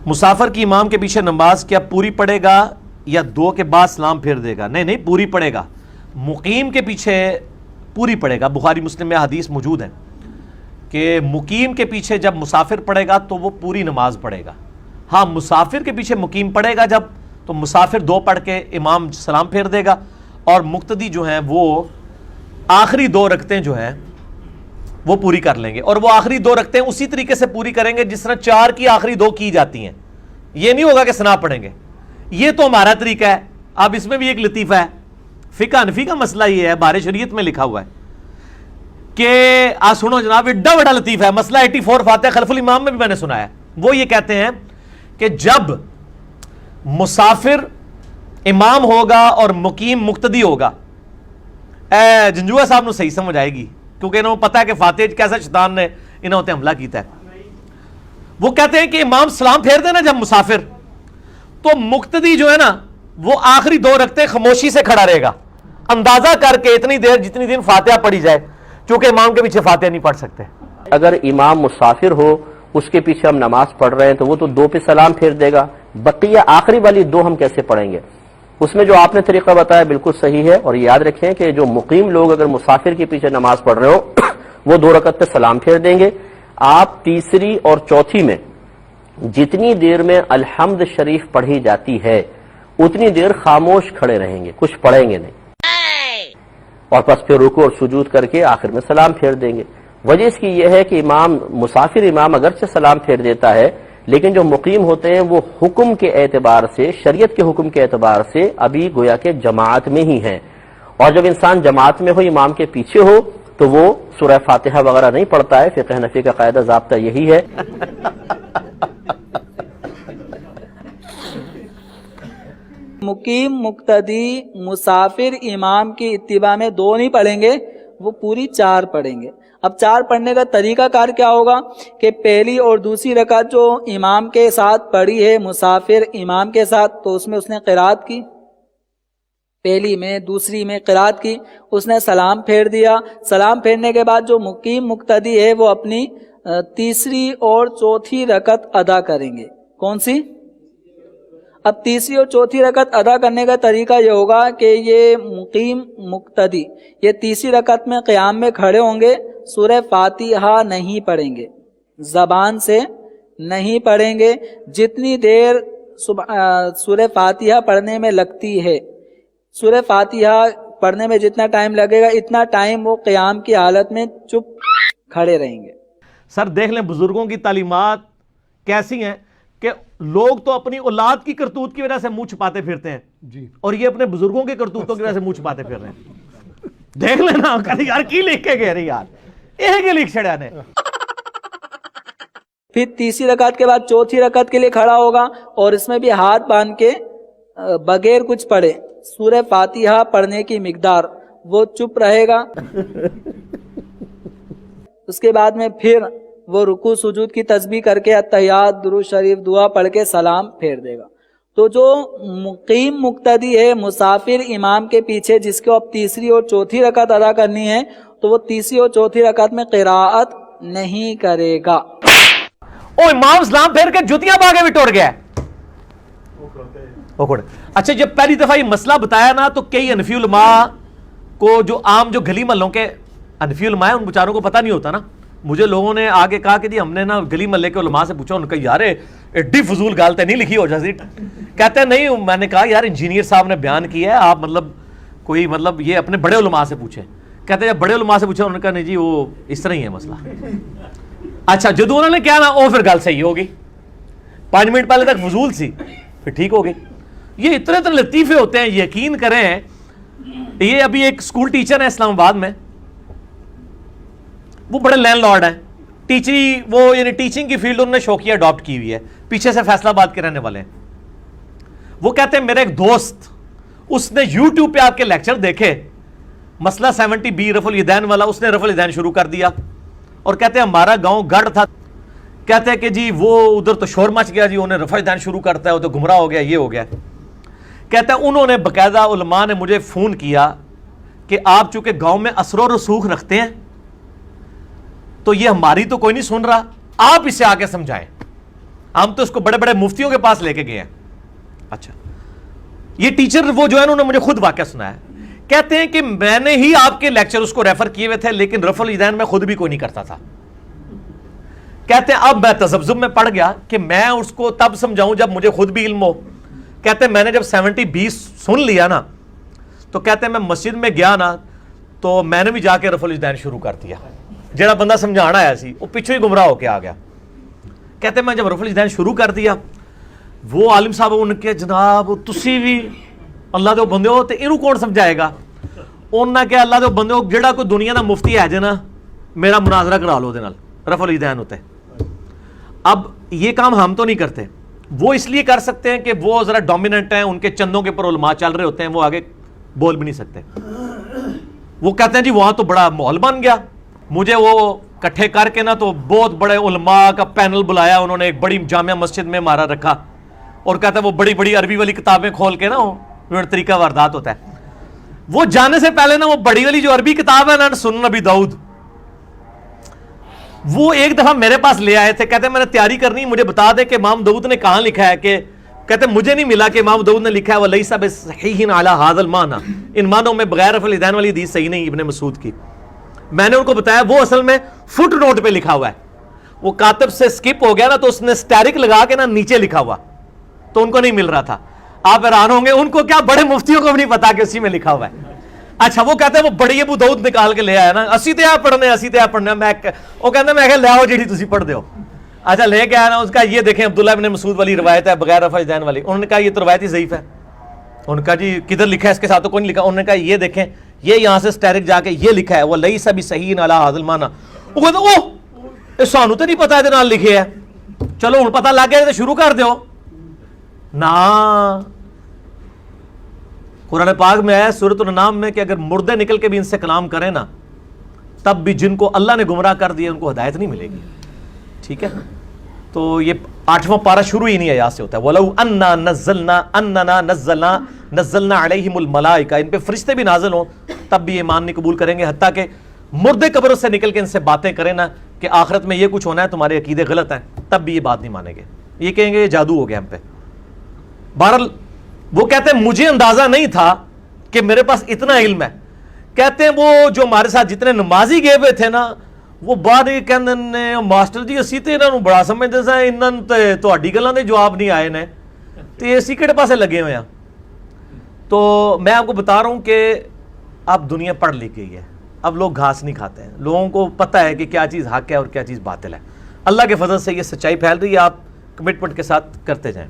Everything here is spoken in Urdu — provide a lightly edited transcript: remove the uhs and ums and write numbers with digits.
مسافر کی امام کے پیچھے نماز کیا پوری پڑھے گا یا دو کے بعد سلام پھیر دے گا؟ نہیں پوری پڑھے گا. مقیم کے پیچھے پوری پڑھے گا. بخاری مسلم میں حدیث موجود ہے کہ مقیم کے پیچھے جب مسافر پڑھے گا تو وہ پوری نماز پڑھے گا. ہاں مسافر کے پیچھے مقیم پڑھے گا جب، تو مسافر دو پڑھ کے امام سلام پھیر دے گا، اور مقتدی جو ہیں وہ آخری دو رکعتیں جو ہیں وہ پوری کر لیں گے. اور وہ آخری دو رکعتیں اسی طریقے سے پوری کریں گے جس طرح 4 کی آخری 2 کی جاتی ہیں. یہ نہیں ہوگا کہ ثنا پڑھیں گے. یہ تو ہمارا طریقہ ہے. اب اس میں بھی ایک لطیفہ ہے. فقہ حنفی کا مسئلہ یہ ہے، بار شریعت میں لکھا ہوا ہے کہ سنو جناب، ایڈا بڑا لطیفہ ہے. مسئلہ 84 فاتحہ خلف الامام میں بھی میں نے سنا ہے. وہ یہ کہتے ہیں کہ جب مسافر امام ہوگا اور مقیم مقتدی ہوگا، جنجوہ صاحب نے صحیح سمجھ آئے گی کیونکہ انہوں پتا ہے کہ فاتح کیسا شیطان نے انہوں نے حملہ کیتا ہے. وہ کہتے ہیں کہ امام سلام پھیر دینا جب مسافر، تو مقتدی جو ہے نا وہ آخری 2 رکعتیں خاموشی سے کھڑا رہے گا، اندازہ کر کے اتنی دیر جتنی دیر فاتحہ پڑھی جائے، چونکہ امام کے پیچھے فاتحہ نہیں پڑھ سکتے. اگر امام مسافر ہو، اس کے پیچھے ہم نماز پڑھ رہے ہیں تو وہ تو 2 پہ سلام پھیر دے گا، بقیہ آخری والی 2 ہم کیسے پڑھیں گے؟ اس میں جو آپ نے طریقہ بتایا بالکل صحیح ہے. اور یاد رکھیں کہ جو مقیم لوگ اگر مسافر کے پیچھے نماز پڑھ رہے ہو وہ 2 رکعت پہ سلام پھیر دیں گے. آپ تیسری اور چوتھی میں جتنی دیر میں الحمد شریف پڑھی جاتی ہے اتنی دیر خاموش کھڑے رہیں گے، کچھ پڑھیں گے نہیں، اور پس پھر رکوع اور سجود کر کے آخر میں سلام پھیر دیں گے. وجہ اس کی یہ ہے کہ مسافر امام اگرچہ سلام پھیر دیتا ہے، لیکن جو مقیم ہوتے ہیں وہ حکم کے اعتبار سے، شریعت کے حکم کے اعتبار سے ابھی گویا کہ جماعت میں ہی ہیں. اور جب انسان جماعت میں ہو، امام کے پیچھے ہو، تو وہ سورہ فاتحہ وغیرہ نہیں پڑھتا ہے. فقہ حنفی کا قاعدہ ضابطہ یہی ہے. مقیم مقتدی مسافر امام کی اتباع میں 2 نہیں پڑھیں گے، وہ پوری 4 پڑھیں گے. اب 4 پڑھنے کا طریقہ کار کیا ہوگا کہ پہلی اور دوسری رکعت جو امام کے ساتھ پڑھی ہے مسافر امام کے ساتھ، تو اس میں اس نے قرات کی، پہلی میں دوسری میں قرات کی، اس نے سلام پھیر دیا. سلام پھیرنے کے بعد جو مقیم مقتدی ہے وہ اپنی تیسری اور چوتھی رکعت ادا کریں گے. کون سی؟ اب تیسری اور چوتھی رکعت ادا کرنے کا طریقہ یہ ہوگا کہ یہ مقیم مقتدی یہ تیسری رکعت میں قیام میں کھڑے ہوں گے، سورہ فاتحہ نہیں پڑھیں گے، زبان سے نہیں پڑھیں گے. جتنی دیر سورہ فاتحہ پڑھنے میں لگتی ہے، سورہ فاتحہ پڑھنے میں جتنا ٹائم لگے گا اتنا ٹائم وہ قیام کی حالت میں چپ کھڑے رہیں گے. سر دیکھ لیں بزرگوں کی تعلیمات کیسی ہیں کہ لوگ تو اپنی اولاد کی کرتوت کی وجہ سے منہ چھپاتے پھرتے ہیں جی، اور یہ اپنے بزرگوں کے کرتوتوں کی وجہ سے منہ چھپاتے پھر رہے ہیں. دیکھ لینا یار کی لکھ کے گئے رہے یار یہ کے لکھ چھڑیا نے. پھر تیسری رکعت کے بعد چوتھی رکعت کے لیے کھڑا ہوگا اور اس میں بھی ہاتھ باندھ کے بغیر کچھ پڑھے سورہ فاتحہ پڑھنے کی مقدار وہ چپ رہے گا. اس کے بعد میں پھر وہ رکوع سجود کی تسبیح کر کے اتحیات درود شریف دعا پڑھ کے سلام پھیر دے گا. تو جو مقیم مقتدی ہے مسافر امام کے پیچھے جس کو اب تیسری اور چوتھی رکعت ادا کرنی ہے، تو وہ تیسری اور چوتھی رکعت میں قراءت نہیں کرے گا. او امام سلام پھیر کے جوتیاں باغے بھی ٹوٹ گیا. اچھا جب پہلی دفعہ یہ مسئلہ بتایا نا تو کئی حنفی علماء کو جو عام جو گلی محلوں کے حنفی علماء ہیں ان بیچاروں کو پتہ نہیں ہوتا نا. مجھے لوگوں نے آگے کہا کہ جی ہم نے نا گلی محلے کے علماء سے پوچھا، ان کا یار ایڈی فضول گالتے نہیں لکھی ہو جیسی. کہتے ہیں نہیں، میں نے کہا یار انجینئر صاحب نے بیان کیا ہے، آپ کوئی یہ اپنے بڑے علماء سے پوچھیں. کہتے ہیں جب بڑے علماء سے پوچھا انہوں نے کہا نہیں جی وہ اس طرح ہی ہے مسئلہ. اچھا جدو انہوں نے کیا نا وہ پھر گل صحیح ہوگی، 5 منٹ پہلے تک فضول سی پھر ٹھیک ہوگی. یہ اتنے لطیفے ہوتے ہیں، یقین کریں. یہ ابھی ایک اسکول ٹیچر ہے اسلام آباد میں، وہ بڑے لینڈ لارڈ ہیں، وہ یعنی ٹیچنگ کی فیلڈ انہوں نے شوقیہ اڈاپٹ کی ہوئی ہے، پیچھے سے فیصلہ آباد کے رہنے والے ہیں. وہ کہتے ہیں میرے ایک دوست اس نے یوٹیوب پہ آپ کے لیکچر دیکھے، مسئلہ 70B رفع الیدین والا، اس نے رفع الیدین شروع کر دیا. اور کہتے ہیں ہمارا گاؤں گڑھ تھا، کہتے ہیں کہ جی وہ ادھر تو شور مچ گیا جی، انہیں رفع الیدین شروع کرتا ہے وہ تو گمراہ ہو گیا، یہ ہو گیا. کہتے ہیں انہوں نے باقاعدہ علماء نے مجھے فون کیا کہ آپ چونکہ گاؤں میں اثر و رسوخ رکھتے ہیں تو یہ ہماری تو کوئی نہیں سن رہا، آپ اسے آ کے سمجھائیں. ہم تو اس کو بڑے بڑے مفتیوں کے پاس لے کے گئے ہیں. اچھا یہ ٹیچر وہ جو ہے انہوں نے مجھے خود واقعہ سنایا, کہتے ہیں کہ میں نے ہی آپ کے لیکچر اس کو ریفر کیے ہوئے تھے, لیکن رفع الیدین میں خود بھی کوئی نہیں کرتا تھا. کہتے ہیں اب میں تذبذب میں پڑ گیا کہ میں اس کو تب سمجھاؤں جب مجھے خود بھی علم ہو. کہتے ہیں میں نے جب 70-20 سن لیا نا, تو کہتے ہیں میں مسجد میں گیا نا, تو میں نے بھی جا کے رفع الیدین شروع کر دیا. جڑا بندہ سمجھانا آیا سی وہ پیچھے ہی گمراہ ہو کے آ گیا. کہتے ہیں میں جب رفع الیدین شروع کر دیا, وہ عالم صاحب ان کے جناب تسی بھی اللہ دے بندے ہو تے اینو کون سمجھائے گا. انہاں کہ اللہ دے بندے ہو جڑا کوئی دنیا دا مفتی ہے جے نا, میرا مناظرہ کرا لو دے نال رفع الیدین ہوتے. اب یہ کام ہم تو نہیں کرتے, وہ اس لیے کر سکتے ہیں کہ وہ ذرا ڈومیننٹ ہیں, ان کے چندوں کے پر علماء چل رہے ہوتے ہیں, وہ آگے بول بھی نہیں سکتے. وہ کہتے ہیں جی وہاں تو بڑا ماحول بن گیا, مجھے وہ کٹھے کر کے نا تو بہت بڑے علماء کا پینل بلایا انہوں نے, ایک بڑی جامعہ مسجد میں مارا رکھا, اور کہتا ہے وہ بڑی بڑی عربی والی کتابیں کھول کے نا وہ طریقہ واردات ہوتا ہے. وہ جانے سے پہلے نا وہ بڑی والی جو عربی کتاب ہے نا سنن ابی داؤد, وہ ایک دفعہ میرے پاس لے آئے تھے. کہتے ہیں میں نے تیاری کرنی, مجھے بتا دے کہ امام داؤد نے کہاں لکھا ہے. کہ کہتے ہیں مجھے نہیں ملا کہ امام داؤد نے لکھا ہے وَلَيْسَ بِصَحِيحٍ عَلَى هَذَا الْمَعْنَى, ان معنوں میں بغیر رفع الیدین والی حدیث صحیح نہیں ابن مسعود کی. میں نے ان کو بتایا وہ اصل میں فٹ نوٹ پہ لکھا ہوا ہے, وہ کاتب سے سکپ ہو گیا نا, تو اس نے اسٹیرک لگا کے نا نیچے لکھا ہوا, تو ان کو نہیں مل رہا تھا. آپ حیران ہوں گے ان کو کیا, بڑے مفتیوں کو بھی نہیں پتا کہ اسی میں لکھا ہوا ہے. اچھا وہ کہتے ہیں وہ بڑی ابو داؤد نکال کے لے آیا نا, اسی تے آپ پڑھنے اسی تے آپ پڑھنے. میں وہ کہتے ہیں میں کہ لے آؤ جیڑی تسی پڑھ دیو. اچھا لے کے آیا نا, اس کا یہ دیکھیں عبداللہ ابن مسعود والی روایت ہے بغیر رفع الیدین والی. انہوں نے کہا یہ تو روایت ہی ضعیف ہے. انہوں نے کہا جی کدھر لکھا ہے, اس کے ساتھ تو کوئی نہیں لکھا. انہوں نے کہا یہ دیکھیں یہ یہاں سے اسٹیرک جا کے یہ لکھا ہے وَلَيْسَ بِصَحِيحٍ عَلَى هَذَا الْمَعْنَى. وہ کہتے ہیں اوہ سانو تو نہیں پتا نال لکھے ہے, چلو ہن پتہ لگ گیا تو شروع کر دیو نا. قرآن پاک میں ہے سورۃ الانعام میں کہ اگر مردے نکل کے بھی ان سے کلام کریں نا, تب بھی جن کو اللہ نے گمراہ کر دیا ان کو ہدایت نہیں ملے گی. ٹھیک ہے, تو یہ 8واں پارہ شروع ہی نہیں آیات سے ہوتا ہے. وَلَوْ أَنَّا نَزَّلْنَا عَلَيْهِمُ الْمَلَائِكَةَ, ان پہ فرشتے بھی نازل ہوں تب بھی ایمان نہیں قبول کریں گے, حتیٰ کہ مردے قبروں سے نکل کے ان سے باتیں کریں نا کہ آخرت میں یہ کچھ ہونا ہے, تمہارے عقیدے غلط ہیں, تب بھی یہ بات نہیں مانیں گے. یہ کہیں گے یہ جادو ہو گیا ہم پہ. بہرحال وہ کہتے ہیں مجھے اندازہ نہیں تھا کہ میرے پاس اتنا علم ہے. کہتے ہیں وہ جو ہمارے ساتھ جتنے نمازی گئے ہوئے تھے نا, وہ بعد یہ کہندے نے ماسٹر جی اسی تے انہاں نوں بڑا سمجھدے ساں, انہاں تے تہاڈی گلاں دے جواب نہیں آئے نے, تے اسی کہڑے پاسے لگے ہوئے ہیں. تو میں آپ کو بتا رہا ہوں کہ اب دنیا پڑھ لکھ گئی ہے, اب لوگ گھاس نہیں کھاتے ہیں, لوگوں کو پتہ ہے کہ کیا چیز حق ہے اور کیا چیز باطل ہے. اللہ کے فضل سے یہ سچائی پھیل رہی ہے, آپ کمٹمنٹ کے ساتھ کرتے جائیں.